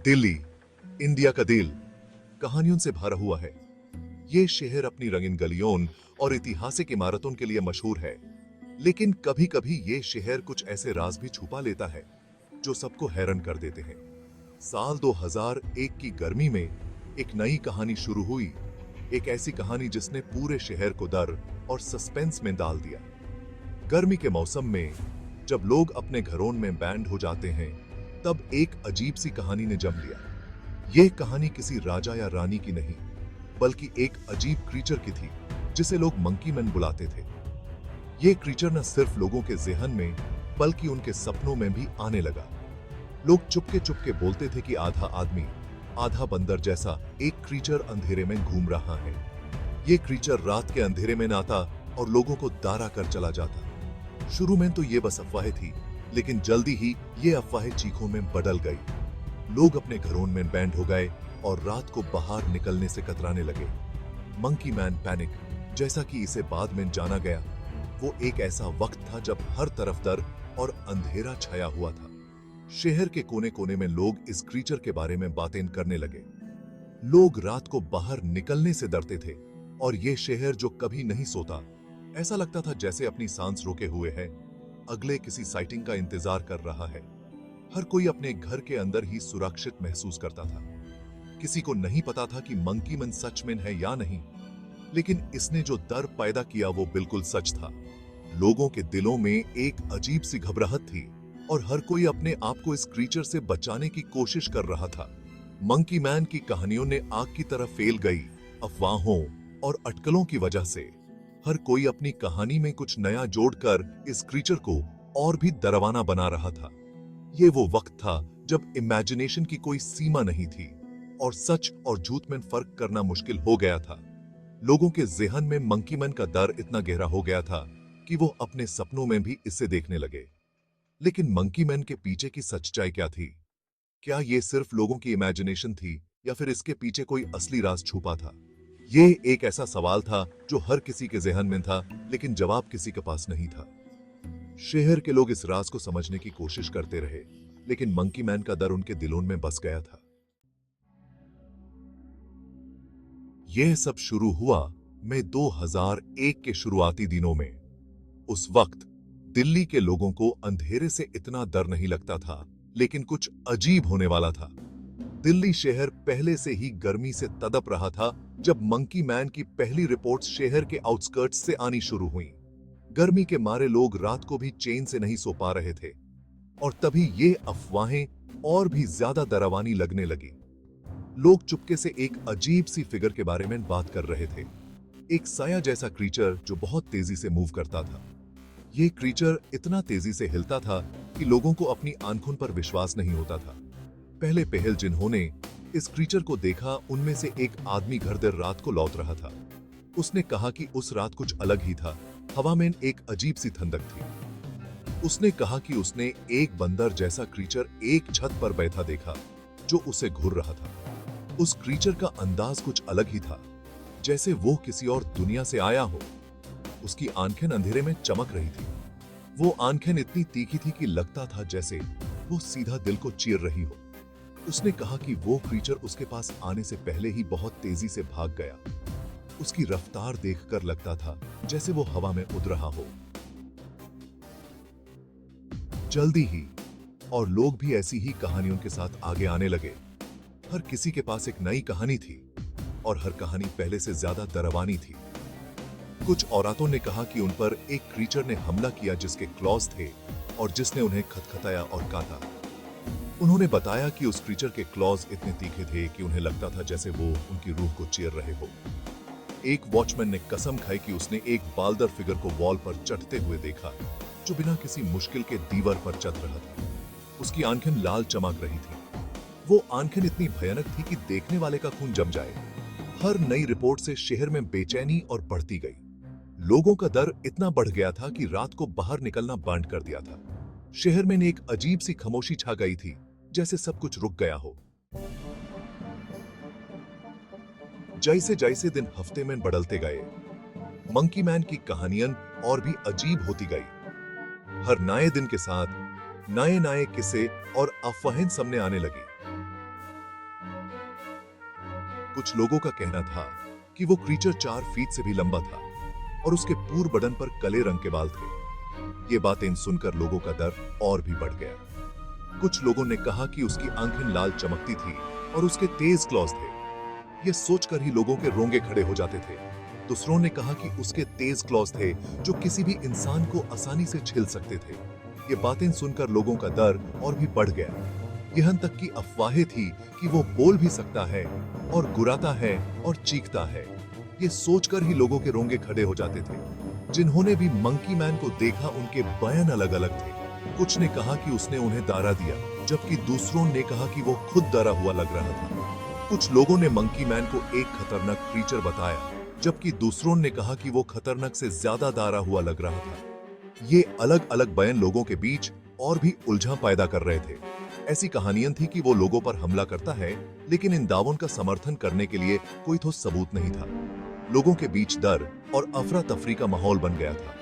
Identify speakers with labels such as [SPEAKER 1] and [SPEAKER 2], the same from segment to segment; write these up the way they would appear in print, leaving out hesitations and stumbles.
[SPEAKER 1] Delhi, India का दिल, कहानियों से भरा हुआ है। ये शहर अपनी रंगीन गलियों और ऐतिहासिक इमारतों के लिए मशहूर है, लेकिन कभी-कभी ये शहर कुछ ऐसे राज भी छुपा लेता है जो सबको हैरान कर देते हैं। साल 2001 की गर्मी में एक नई कहानी शुरू हुई, एक ऐसी कहानी जिसने पूरे शहर को डर और सस्पेंस में डाल दिया। गर्मी के मौसम में जब लोग अपने घरों में बैंड हो जाते हैं, तब एक अजीब सी कहानी ने जन्म लिया। यह कहानी किसी राजा या रानी की नहीं, बल्कि एक अजीब क्रीचर की थी जिसे लोग मंकी मैन बुलाते थे। यह क्रीचर न सिर्फ लोगों के ज़हन में बल्कि उनके सपनों में भी आने लगा। लोग चुपके चुपके बोलते थे कि आधा आदमी आधा बंदर जैसा एक क्रीचर अंधेरे में घूम रहा है। यह क्रीचर रात के अंधेरे में आता और लोगों को दारा कर चला जाता। शुरू में तो ये बस अफवाहें थी, लेकिन जल्दी ही ये अफवाहें चीखों में बदल गई। लोग अपने घरों में बैंड हो गए और रात को बाहर निकलने से कतराने लगे। मंकी मैन पैनिक, जैसा कि इसे बाद में जाना गया, वो एक ऐसा वक्त था जब हर तरफ डर और अंधेरा छाया हुआ था। शहर के कोने कोने में लोग इस क्रीचर के बारे में बातें करने लगे। लोग रात को बाहर निकलने से डरते थे और ये शहर जो कभी नहीं सोता, ऐसा लगता था जैसे अपनी सांस रोके हुए है, अगले किसी साइटिंग का इंतजार कर रहा है। हर कोई अपने घर के अंदर ही सुरक्षित महसूस करता था। किसी को नहीं पता था कि मंकी मैन सच में है या नहीं, लेकिन इसने जो डर पैदा किया वो बिल्कुल सच था। लोगों के दिलों में एक अजीब सी घबराहट थी और हर कोई अपने आप को इस क्रीचर से बचाने की कोशिश कर रहा था। मंकी मैन की कहानियों ने आग की तरह फैल गई। अफवाहों और अटकलों की वजह से हर कोई अपनी कहानी में कुछ नया जोड़कर इस क्रीचर को और भी डरावना बना रहा था। ये वो वक्त था जब इमेजिनेशन की कोई सीमा नहीं थी और सच और झूठ में फर्क करना मुश्किल हो गया था। लोगों के ज़हन में मंकी मैन का डर इतना गहरा हो गया था कि वो अपने सपनों में भी इससे देखने लगे। लेकिन मंकी मैन के पीछे की सच्चाई क्या थी? क्या ये सिर्फ लोगों की इमेजिनेशन थी या फिर इसके पीछे कोई असली राज छुपा था? ये एक ऐसा सवाल था जो हर किसी के ज़हन में था, लेकिन जवाब किसी के पास नहीं था। शहर के लोग इस राज को समझने की कोशिश करते रहे, लेकिन मंकी मैन का डर उनके दिलों में बस गया था। यह सब शुरू हुआ मई 2001 के शुरुआती दिनों में। उस वक्त दिल्ली के लोगों को अंधेरे से इतना डर नहीं लगता था, लेकिन कुछ अजीब होने वाला था। दिल्ली शहर पहले से ही गर्मी से तड़प रहा था जब मंकी मैन की पहली रिपोर्ट्स शहर के आउटस्कर्ट्स से आनी शुरू हुई। गर्मी के मारे लोग रात को भी चैन से नहीं सो पा रहे थे और तभी ये अफवाहें और भी ज्यादा डरावनी लगने लगी। लोग चुपके से एक अजीब सी फिगर के बारे में बात कर रहे थे, एक साया जैसा क्रीचर जो बहुत तेजी से मूव करता था। यह क्रीचर इतना तेजी से हिलता था कि लोगों को अपनी आंखों पर विश्वास नहीं होता था। पहले पहल जिन्होंने इस क्रीचर को देखा, उनमें से एक आदमी घर देर रात को लौट रहा था। उसने कहा कि उस रात कुछ अलग ही था। हवा में एक अजीब सी ठंडक थी। उसने कहा कि उसने एक बंदर जैसा क्रीचर एक छत पर बैठा देखा जो उसे घूर रहा था। उस क्रीचर का अंदाज कुछ अलग ही था, जैसे वो किसी और दुनिया से आया हो। उसकी आंखें अंधेरे में चमक रही थी। वो आंखें इतनी तीखी थी कि लगता था जैसे वो सीधा दिल को चीर रही हो। उसने कहा कि वो क्रीचर उसके पास आने से पहले ही बहुत तेजी से भाग गया। उसकी रफ्तार देखकर लगता था जैसे वो हवा में उड़ रहा हो। जल्दी ही और लोग भी ऐसी ही कहानियों के साथ आगे आने लगे। हर किसी के पास एक नई कहानी थी और हर कहानी पहले से ज्यादा डरावनी थी। कुछ औरतों ने कहा कि उन पर एक क्रीचर ने हमला किया जिसके क्लॉज थे और जिसने उन्हें खटखटाया और काटा। उन्होंने बताया कि उस क्रीचर के क्लॉज इतने तीखे थे कि उन्हें लगता था जैसे वो उनकी रूह को चीर रहे हो। एक वॉचमैन ने कसम खाई कि उसने एक बालदर फिगर को वॉल पर चढ़ते हुए देखा जो बिना किसी मुश्किल के दीवार पर चढ़ रहा था। उसकी आंखें लाल चमक रही थी। वो आंखें इतनी भयानक थी कि देखने वाले का खून जम जाए। हर नई रिपोर्ट से शहर में बेचैनी और बढ़ती गई। लोगों का डर इतना बढ़ गया था कि रात को बाहर निकलना बंद कर दिया था। शहर में एक अजीब सी खामोशी छा गई थी, जैसे सब कुछ रुक गया हो। जैसे जैसे दिन हफ्ते में बदलते गए, मंकी मैन की कहानियां और भी अजीब होती गई। हर नए दिन के साथ नए नए किस्से और अफवाहें सामने आने लगी। कुछ लोगों का कहना था कि वो क्रीचर 4 फीट से भी लंबा था और उसके पूरे बदन पर काले रंग के बाल थे। ये बातें सुनकर लोगों का डर और भी बढ़ गया। कुछ लोगों ने कहा कि उसकी आंखें लाल चमकती थी और उसके तेज क्लॉज थे। ये सोचकर ही लोगों के रोंगे खड़े हो जाते थे। दूसरों ने कहा कि उसके तेज क्लॉज थे जो किसी भी इंसान को आसानी से छिल सकते थे। ये बातें सुनकर लोगों का डर और भी बढ़ गया। यहाँ तक कि अफवाहें थी कि वो बोल भी सकता है और गुर्राता है और चीखता है। ये सोचकर ही लोगों के रोंगे खड़े हो जाते थे। जिन्होंने भी मंकी मैन को देखा उनके बयान अलग अलग थे। कुछ ने कहा कि उसने उन्हें दारा दिया, जबकि दूसरों ने कहा कि वो खुद डरा हुआ लग रहा था। कुछ लोगों ने मंकी मैन को एक खतरनाक क्रीचर बताया, जबकि दूसरों ने कहा कि वो खतरनाक से ज्यादा डरा हुआ लग रहा था। ये अलग अलग बयान लोगों के बीच और भी उलझन पैदा कर रहे थे। ऐसी कहानियां थी कि वो लोगों पर हमला करता है, लेकिन इन दावों का समर्थन करने के लिए कोई ठोस सबूत नहीं था। लोगों के बीच डर और अफरा तफरी का माहौल बन गया था।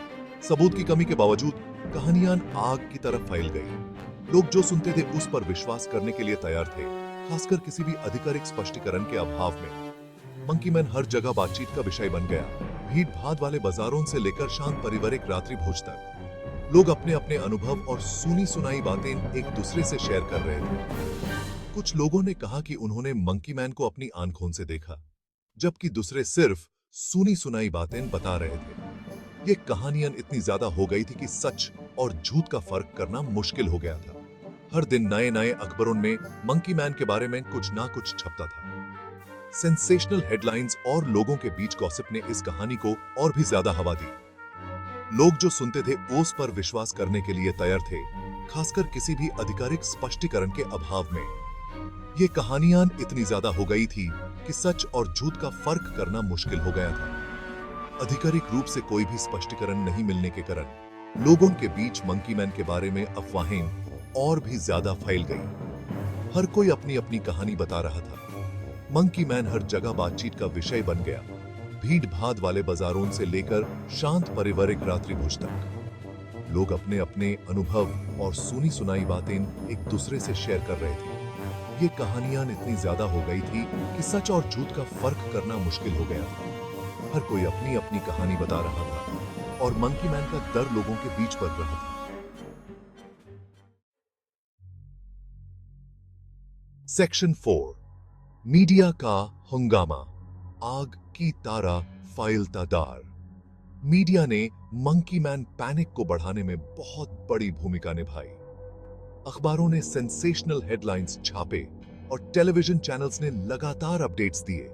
[SPEAKER 1] सबूत की कमी के बावजूद कहानियां आग की तरफ फैल गई। लोग जो सुनते थे उस पर विश्वास करने के लिए तैयार थे, खासकर किसी भी आधिकारिक स्पष्टीकरण के अभाव में। मंकी मैन हर जगह बातचीत का विषय बन गया। भीड़ भाड़ वाले बाजारों से लेकर शांत पारिवारिक रात्रि भोज तक लोग अपने अपने अनुभव और सुनी सुनाई बातें एक दूसरे से शेयर कर रहे थे। कुछ लोगों ने कहा कि उन्होंने मंकी मैन को अपनी आंखों से देखा, जबकि दूसरे सिर्फ सुनी सुनाई बातें बता रहे थे। ये कहानियां इतनी ज्यादा हो गई थी कि सच और झूठ का फर्क करना मुश्किल हो गया था। हर दिन नए नए अखबारों में मंकी मैन के बारे में कुछ ना कुछ छपता था। सेंसेशनल हेडलाइंस और लोगों के बीच गॉसिप ने इस कहानी को और भी ज्यादा हवा दी। लोग जो सुनते थे उस पर विश्वास करने के लिए तैयार थे, खासकर किसी भी आधिकारिक स्पष्टीकरण के अभाव में। ये कहानियां इतनी ज्यादा हो गई थी कि सच और झूठ का फर्क करना मुश्किल हो गया था। आधिकारिक रूप से कोई भी स्पष्टीकरण नहीं मिलने के कारण लोगों के बीच मंकी मैन के बारे में अफवाहें और भी ज्यादा फैल गई। हर कोई अपनी अपनी कहानी बता रहा था। मंकी मैन हर जगह बातचीत का विषय बन गया। भीड़ भाड़ वाले बाजारों से लेकर शांत पारिवारिक रात्रि भोज तक लोग अपने अपने अनुभव और सुनी सुनाई बातें एक दूसरे से शेयर कर रहे थे। ये कहानियां इतनी ज्यादा हो गई थी कि सच और झूठ का फर्क करना मुश्किल हो गया था। हर कोई अपनी अपनी कहानी बता रहा था और मंकी मैन का डर लोगों के बीच बढ़ रहा था। सेक्शन 4, मीडिया का हंगामा। आग की तारा फैलता दार। मीडिया ने मंकी मैन पैनिक को बढ़ाने में बहुत बड़ी भूमिका निभाई। अखबारों ने सेंसेशनल हेडलाइंस छापे और टेलीविजन चैनल्स ने लगातार अपडेट्स दिए।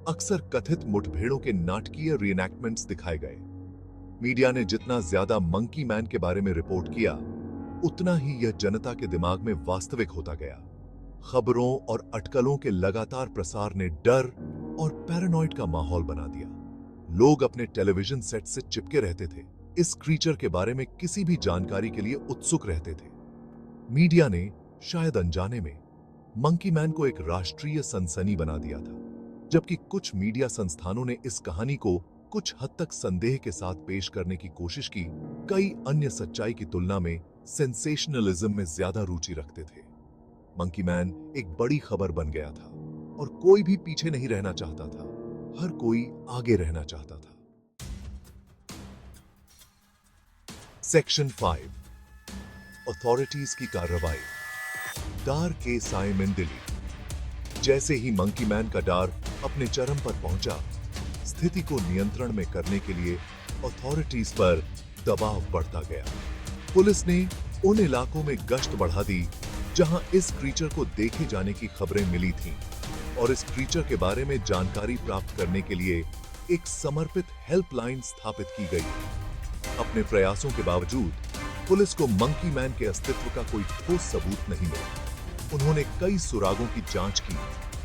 [SPEAKER 1] अक्सर कथित मुठभेड़ों के नाटकीय रीएनैक्टमेंट्स दिखाए गए। मीडिया ने जितना ज्यादा मंकी मैन के बारे में रिपोर्ट किया, उतना ही यह जनता के दिमाग में वास्तविक होता गया। खबरों और अटकलों के लगातार प्रसार ने डर और पैरानॉइड का माहौल बना दिया। लोग अपने टेलीविजन सेट से चिपके रहते थे, इस क्रीचर के बारे में किसी भी जानकारी के लिए उत्सुक रहते थे। मीडिया ने शायद अनजाने में मंकी मैन को एक राष्ट्रीय सनसनी बना दिया था, जबकि कुछ मीडिया संस्थानों ने इस कहानी को कुछ हद तक संदेह के साथ पेश करने की कोशिश की। कई अन्य सच्चाई की तुलना में सेंसेशनलिज्म में ज्यादा रुचि रखते थे। मंकी मैन एक बड़ी खबर बन गया था और कोई भी पीछे नहीं रहना चाहता था। हर कोई आगे रहना चाहता था। सेक्शन 5, अथॉरिटीज की कार्रवाई। डार के साइमन दिल्ली। जैसे ही मंकी मैन का डार अपने चरम पर पहुंचा, स्थिति को नियंत्रण में करने के लिए अथॉरिटीज पर दबाव बढ़ता गया। पुलिस ने उन इलाकों में गश्त बढ़ा दी जहां इस क्रीचर को देखे जाने की खबरें मिली थीं, और इस क्रीचर के बारे में जानकारी प्राप्त करने के लिए एक समर्पित हेल्पलाइन स्थापित की गई। अपने प्रयासों के बावजूद पुलिस को मंकी मैन के अस्तित्व का कोई ठोस सबूत नहीं मिला। उन्होंने कई सुरागों की जांच की,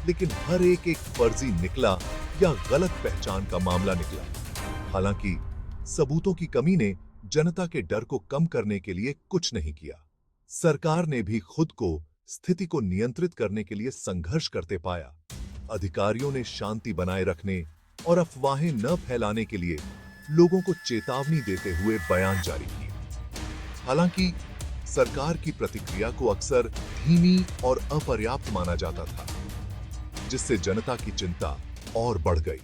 [SPEAKER 1] लेकिन हर एक फर्जी निकला या गलत पहचान का मामला निकला। हालांकि सबूतों की कमी ने जनता के डर को कम करने के लिए कुछ नहीं किया। सरकार ने भी खुद को स्थिति को नियंत्रित करने के लिए संघर्ष करते पाया। अधिकारियों ने शांति बनाए रखने और अफवाहें न फैलाने के लिए लोगों को चेतावनी देते हुए बयान जारी किए। हालांकि सरकार की प्रतिक्रिया को अक्सर धीमी और अपर्याप्त माना जाता था। जिससे जनता की चिंता और बढ़ गई।